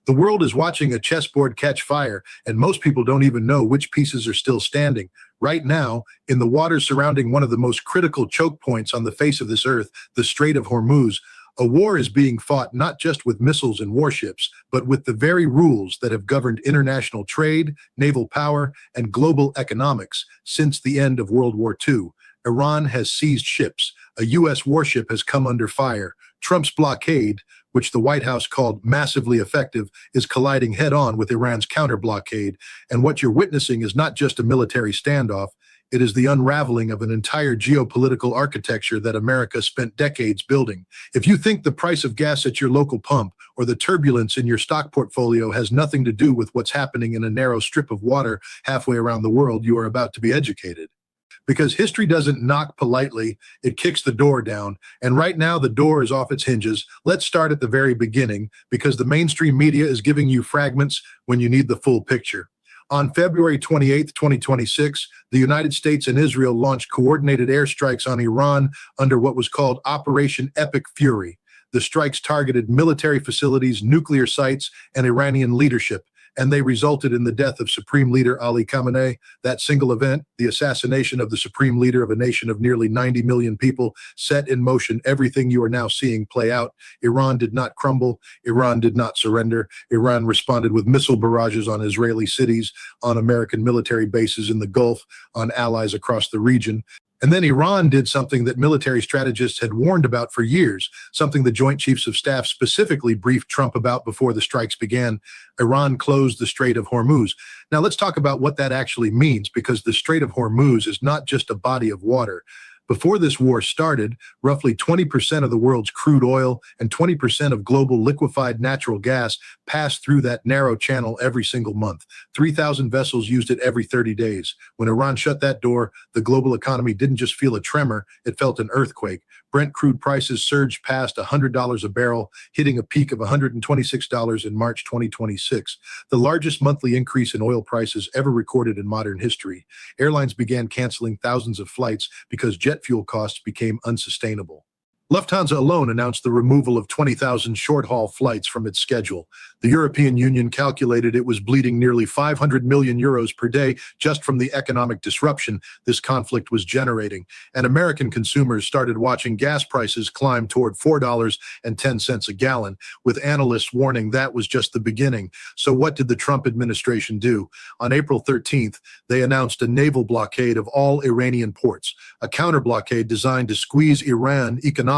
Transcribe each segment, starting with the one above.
The world is watching a chessboard catch fire, and most people don't even know which pieces are still standing. Right now, in the waters surrounding one of the most critical choke points on the face of this earth, the Strait of Hormuz, a war is being fought not just with missiles and warships, but with the very rules that have governed international trade, naval power, and global economics since the end of World War II. Iran has seized ships. A U.S. warship has come under fire. Trump's blockade, which the White House called massively effective, is colliding head-on with Iran's counter-blockade. And what you're witnessing is not just a military standoff, it is the unraveling of an entire geopolitical architecture that America spent decades building. If you think the price of gas at your local pump or the turbulence in your stock portfolio has nothing to do with what's happening in a narrow strip of water halfway around the world, you are about to be educated. Because history doesn't knock politely, it kicks the door down. And right now, the door is off its hinges. Let's start at the very beginning, because the mainstream media is giving you fragments when you need the full picture. On February 28, 2026, the United States and Israel launched coordinated airstrikes on Iran under what was called Operation Epic Fury. The strikes targeted military facilities, nuclear sites, and Iranian leadership, and they resulted in the death of Supreme Leader Ali Khamenei. That single event, the assassination of the Supreme Leader of a nation of nearly 90 million people, set in motion everything you are now seeing play out. Iran did not crumble. Iran did not surrender. Iran responded with missile barrages on Israeli cities, on American military bases in the Gulf, on allies across the region. And then Iran did something that military strategists had warned about for years, something the Joint Chiefs of Staff specifically briefed Trump about before the strikes began. Iran closed the Strait of Hormuz. Now let's talk about what that actually means, because the Strait of Hormuz is not just a body of water. Before this war started, roughly 20% of the world's crude oil and 20% of global liquefied natural gas passed through that narrow channel every single month. 3,000 vessels used it every 30 days. When Iran shut that door, the global economy didn't just feel a tremor, it felt an earthquake. Brent crude prices surged past $100 a barrel, hitting a peak of $126 in March 2026, the largest monthly increase in oil prices ever recorded in modern history. Airlines began canceling thousands of flights because jet fuel costs became unsustainable. Lufthansa alone announced the removal of 20,000 short-haul flights from its schedule. The European Union calculated it was bleeding nearly 500 million euros per day just from the economic disruption this conflict was generating. And American consumers started watching gas prices climb toward $4.10 a gallon, with analysts warning that was just the beginning. So what did the Trump administration do? On April 13th, they announced a naval blockade of all Iranian ports, a counter-blockade designed to squeeze Iran economically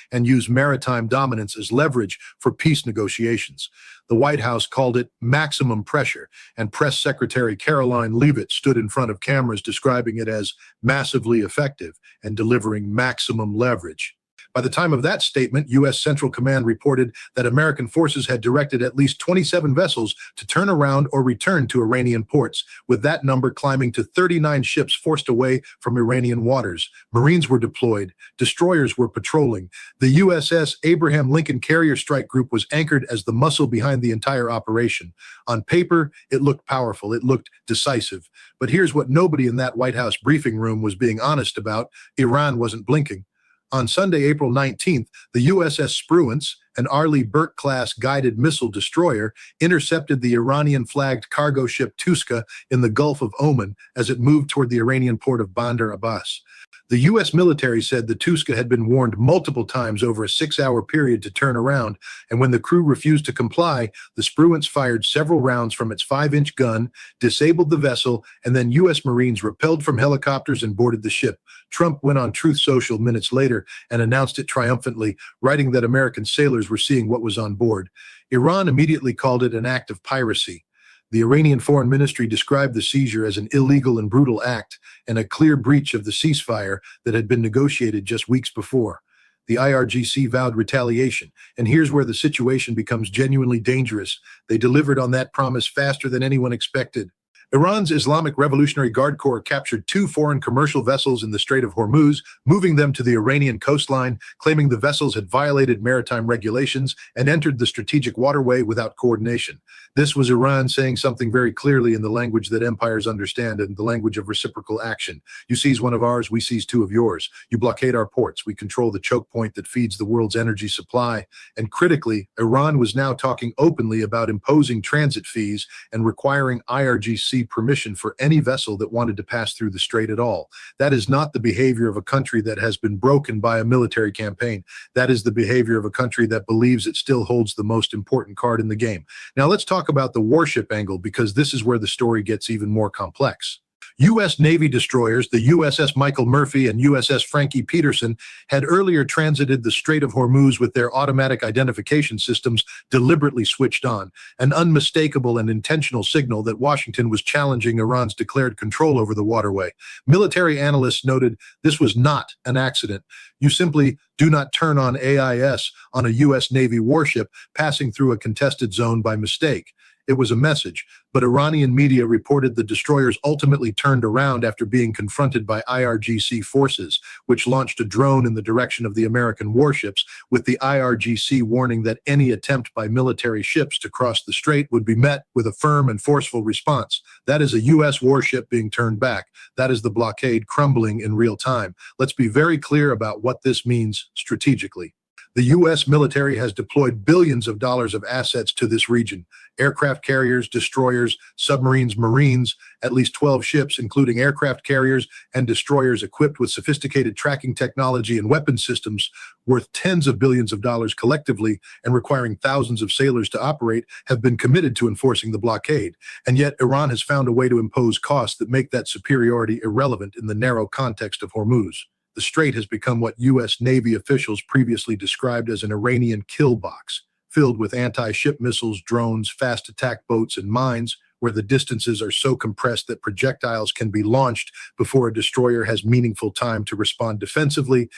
and use maritime dominance as leverage for peace negotiations. The White House called it maximum pressure, and Press Secretary Caroline Leavitt stood in front of cameras describing it as massively effective and delivering maximum leverage. By the time of that statement, U.S. Central Command reported that American forces had directed at least 27 vessels to turn around or return to Iranian ports, with that number climbing to 39 ships forced away from Iranian waters. Marines were deployed. Destroyers were patrolling. The USS Abraham Lincoln Carrier Strike Group was anchored as the muscle behind the entire operation. On paper, it looked powerful. It looked decisive. But here's what nobody in that White House briefing room was being honest about. Iran wasn't blinking. On Sunday, April 19th, the USS Spruance, an Arleigh Burke-class guided missile destroyer, intercepted the Iranian-flagged cargo ship Touska in the Gulf of Oman as it moved toward the Iranian port of Bandar Abbas. The U.S. military said the Touska had been warned multiple times over a 6-hour period to turn around, and when the crew refused to comply, the Spruance fired several rounds from its 5-inch gun, disabled the vessel, and then U.S. Marines rappelled from helicopters and boarded the ship. Trump went on Truth Social minutes later and announced it triumphantly, writing that American sailors were seeing what was on board. Iran immediately called it an act of piracy. The Iranian Foreign Ministry described the seizure as an illegal and brutal act and a clear breach of the ceasefire that had been negotiated just weeks before. The IRGC vowed retaliation, and here's where the situation becomes genuinely dangerous. They delivered on that promise faster than anyone expected. Iran's Islamic Revolutionary Guard Corps captured two foreign commercial vessels in the Strait of Hormuz, moving them to the Iranian coastline, claiming the vessels had violated maritime regulations and entered the strategic waterway without coordination. This was Iran saying something very clearly in the language that empires understand and the language of reciprocal action. You seize one of ours, we seize two of yours. You blockade our ports, we control the choke point that feeds the world's energy supply. And critically, Iran was now talking openly about imposing transit fees and requiring IRGC permission for any vessel that wanted to pass through the strait at all. That is not the behavior of a country that has been broken by a military campaign. That is the behavior of a country that believes it still holds the most important card in the game. Now let's talk about the warship angle, because this is where the story gets even more complex. U.S. Navy destroyers, the USS Michael Murphy and USS Frankie Peterson, had earlier transited the Strait of Hormuz with their automatic identification systems deliberately switched on, an unmistakable and intentional signal that Washington was challenging Iran's declared control over the waterway. Military analysts noted this was not an accident. You simply do not turn on AIS on a U.S. Navy warship passing through a contested zone by mistake. It was a message, but Iranian media reported the destroyers ultimately turned around after being confronted by IRGC forces, which launched a drone in the direction of the American warships, with the IRGC warning that any attempt by military ships to cross the strait would be met with a firm and forceful response. That is a U.S. warship being turned back. That is the blockade crumbling in real time. Let's be very clear about what this means strategically. The U.S. military has deployed billions of dollars of assets to this region. Aircraft carriers, destroyers, submarines, marines, at least 12 ships, including aircraft carriers and destroyers equipped with sophisticated tracking technology and weapon systems worth tens of billions of dollars collectively and requiring thousands of sailors to operate, have been committed to enforcing the blockade. And yet Iran has found a way to impose costs that make that superiority irrelevant in the narrow context of Hormuz. The strait has become what U.S. Navy officials previously described as an Iranian kill box, filled with anti-ship missiles, drones, fast attack boats, and mines, where the distances are so compressed that projectiles can be launched before a destroyer has meaningful time to respond defensively.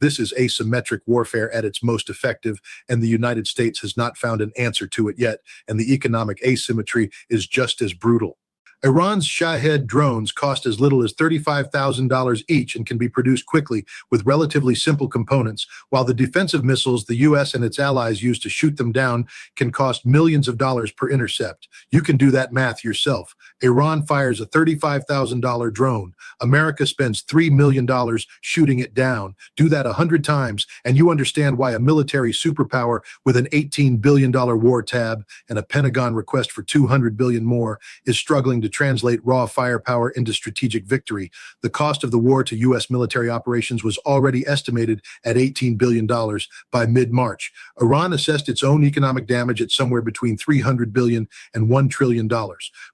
This is asymmetric warfare at its most effective, and the United States has not found an answer to it yet, and the economic asymmetry is just as brutal. Iran's Shahed drones cost as little as $35,000 each and can be produced quickly with relatively simple components, while the defensive missiles the U.S. and its allies use to shoot them down can cost millions of dollars per intercept. You can do that math yourself. Iran fires a $35,000 drone. America spends $3 million shooting it down. Do that 100 times, and you understand why a military superpower with an $18 billion war tab and a Pentagon request for $200 billion more is struggling to translate raw firepower into strategic victory. The cost of the war to U.S. military operations was already estimated at $18 billion by mid-March. Iran assessed its own economic damage at somewhere between $300 billion and $1 trillion.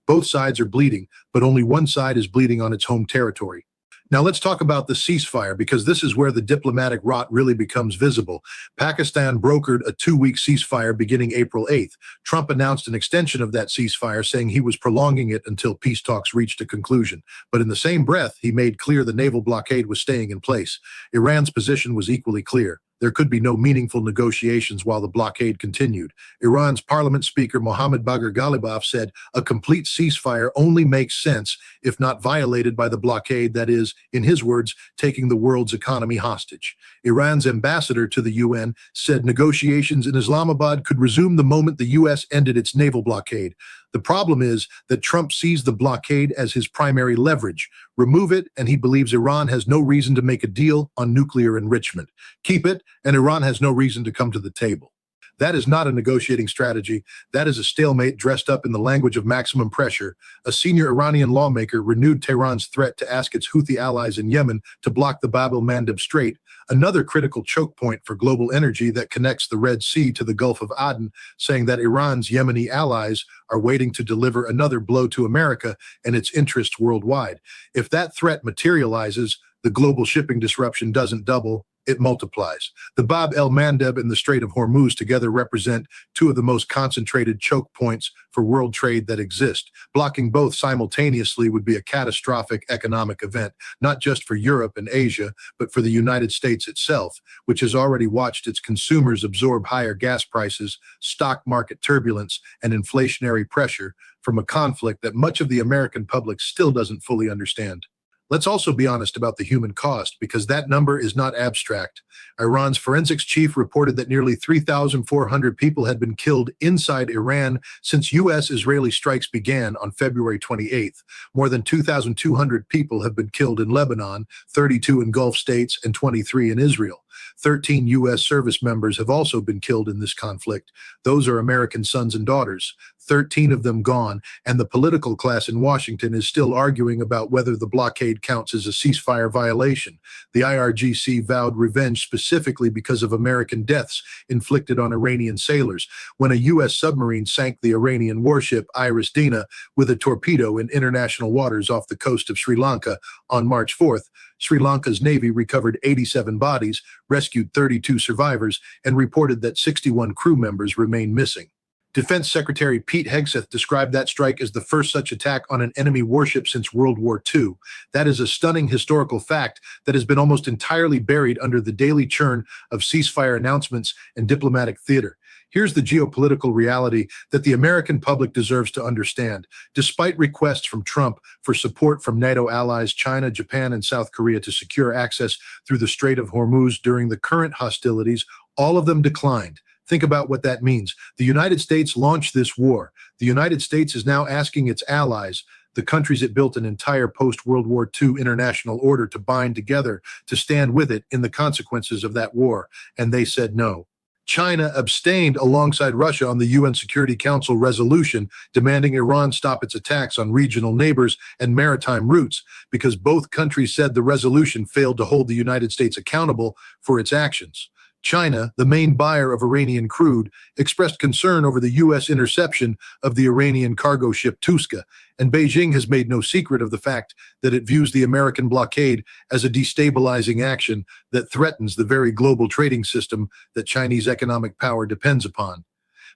Both sides are bleeding, but only one side is bleeding on its home territory. Now let's talk about the ceasefire, because this is where the diplomatic rot really becomes visible. Pakistan brokered a 2-week ceasefire beginning April 8th. Trump announced an extension of that ceasefire, saying he was prolonging it until peace talks reached a conclusion. But in the same breath, he made clear the naval blockade was staying in place. Iran's position was equally clear. There could be no meaningful negotiations while the blockade continued. Iran's parliament speaker Mohammad Bagher Ghalibaf said a complete ceasefire only makes sense if not violated by the blockade that is, in his words, taking the world's economy hostage. Iran's ambassador to the UN said negotiations in Islamabad could resume the moment the U.S. ended its naval blockade. The problem is that Trump sees the blockade as his primary leverage. Remove it, and he believes Iran has no reason to make a deal on nuclear enrichment. Keep it, and Iran has no reason to come to the table. That is not a negotiating strategy. That is a stalemate dressed up in the language of maximum pressure. A senior Iranian lawmaker renewed Tehran's threat to ask its Houthi allies in Yemen to block the Bab el-Mandeb Strait, another critical choke point for global energy that connects the Red Sea to the Gulf of Aden, saying that Iran's Yemeni allies are waiting to deliver another blow to America and its interests worldwide. If that threat materializes, the global shipping disruption doesn't double, it multiplies. The Bab el-Mandeb and the Strait of Hormuz together represent two of the most concentrated choke points for world trade that exist. Blocking both simultaneously would be a catastrophic economic event, not just for Europe and Asia, but for the United States itself, which has already watched its consumers absorb higher gas prices, stock market turbulence, and inflationary pressure from a conflict that much of the American public still doesn't fully understand. Let's also be honest about the human cost, because that number is not abstract. Iran's forensics chief reported that nearly 3,400 people had been killed inside Iran since U.S.-Israeli strikes began on February 28th. More than 2,200 people have been killed in Lebanon, 32 in Gulf states, and 23 in Israel. 13 U.S. service members have also been killed in this conflict. Those are American sons and daughters, 13 of them gone, and the political class in Washington is still arguing about whether the blockade counts as a ceasefire violation. The IRGC vowed revenge specifically because of American deaths inflicted on Iranian sailors when a U.S. submarine sank the Iranian warship Iraqi with a torpedo in international waters off the coast of Sri Lanka on March 4th. Sri Lanka's Navy recovered 87 bodies, rescued 32 survivors, and reported that 61 crew members remain missing. Defense Secretary Pete Hegseth described that strike as the first such attack on an enemy warship since World War II. That is a stunning historical fact that has been almost entirely buried under the daily churn of ceasefire announcements and diplomatic theater. Here's the geopolitical reality that the American public deserves to understand. Despite requests from Trump for support from NATO allies China, Japan, and South Korea to secure access through the Strait of Hormuz during the current hostilities, all of them declined. Think about what that means. The United States launched this war. The United States is now asking its allies, the countries it built an entire post-World War II international order to bind together, to stand with it in the consequences of that war, and they said no. China abstained alongside Russia on the UN Security Council resolution demanding Iran stop its attacks on regional neighbors and maritime routes because both countries said the resolution failed to hold the United States accountable for its actions. China, the main buyer of Iranian crude, expressed concern over the U.S. interception of the Iranian cargo ship Touska, and Beijing has made no secret of the fact that it views the American blockade as a destabilizing action that threatens the very global trading system that Chinese economic power depends upon.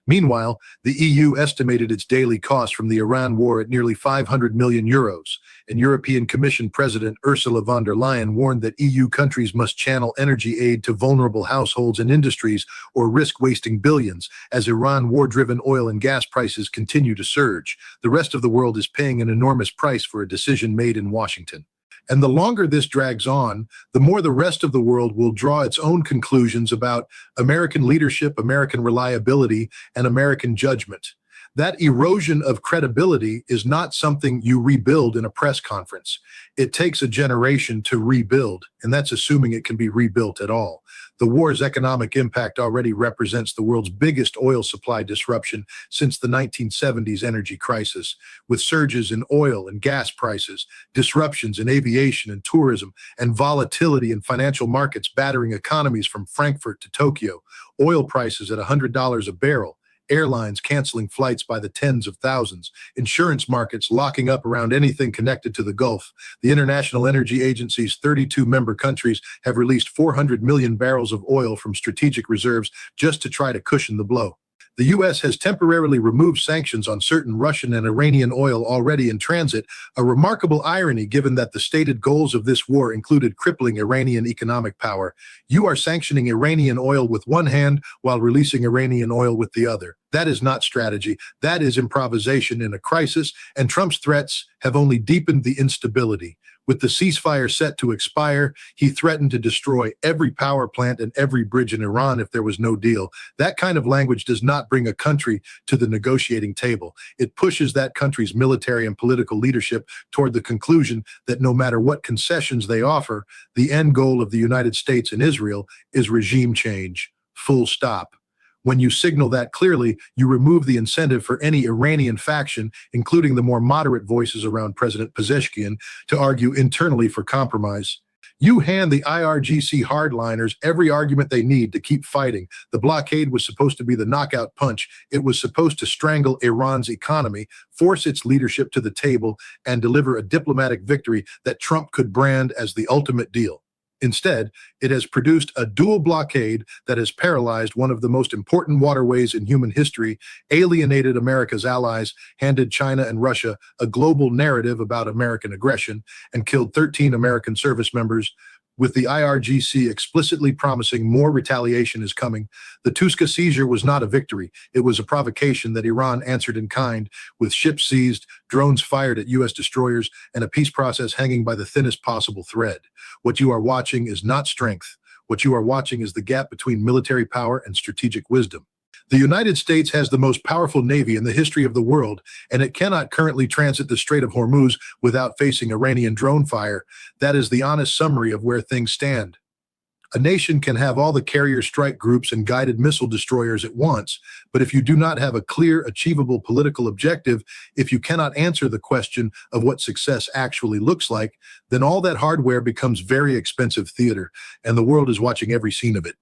Meanwhile, the EU estimated its daily cost from the Iran war at nearly 500 million euros, and European Commission President Ursula von der Leyen warned that EU countries must channel energy aid to vulnerable households and industries or risk wasting billions as Iran war-driven oil and gas prices continue to surge. The rest of the world is paying an enormous price for a decision made in Washington. And the longer this drags on, the more the rest of the world will draw its own conclusions about American leadership, American reliability, and American judgment. That erosion of credibility is not something you rebuild in a press conference. It takes a generation to rebuild, and that's assuming it can be rebuilt at all. The war's economic impact already represents the world's biggest oil supply disruption since the 1970s energy crisis, with surges in oil and gas prices, disruptions in aviation and tourism, and volatility in financial markets battering economies from Frankfurt to Tokyo, oil prices at $100 a barrel, airlines canceling flights by the tens of thousands, insurance markets locking up around anything connected to the Gulf. The International Energy Agency's 32 member countries have released 400 million barrels of oil from strategic reserves just to try to cushion the blow. The U.S. has temporarily removed sanctions on certain Russian and Iranian oil already in transit, a remarkable irony given that the stated goals of this war included crippling Iranian economic power. You are sanctioning Iranian oil with one hand while releasing Iranian oil with the other. That is not strategy. That is improvisation in a crisis, and Trump's threats have only deepened the instability. With the ceasefire set to expire, he threatened to destroy every power plant and every bridge in Iran if there was no deal. That kind of language does not bring a country to the negotiating table. It pushes that country's military and political leadership toward the conclusion that no matter what concessions they offer, the end goal of the United States and Israel is regime change. Full stop. When you signal that clearly, you remove the incentive for any Iranian faction, including the more moderate voices around President Pezeshkian, to argue internally for compromise. You hand the IRGC hardliners every argument they need to keep fighting. The blockade was supposed to be the knockout punch. It was supposed to strangle Iran's economy, force its leadership to the table, and deliver a diplomatic victory that Trump could brand as the ultimate deal. Instead, it has produced a dual blockade that has paralyzed one of the most important waterways in human history, alienated America's allies, handed China and Russia a global narrative about American aggression, and killed 13 American service members. With the IRGC explicitly promising more retaliation is coming, the Touska seizure was not a victory. It was a provocation that Iran answered in kind, with ships seized, drones fired at U.S. destroyers, and a peace process hanging by the thinnest possible thread. What you are watching is not strength. What you are watching is the gap between military power and strategic wisdom. The United States has the most powerful navy in the history of the world, and it cannot currently transit the Strait of Hormuz without facing Iranian drone fire. That is the honest summary of where things stand. A nation can have all the carrier strike groups and guided missile destroyers at once, but if you do not have a clear, achievable political objective, if you cannot answer the question of what success actually looks like, then all that hardware becomes very expensive theater, and the world is watching every scene of it.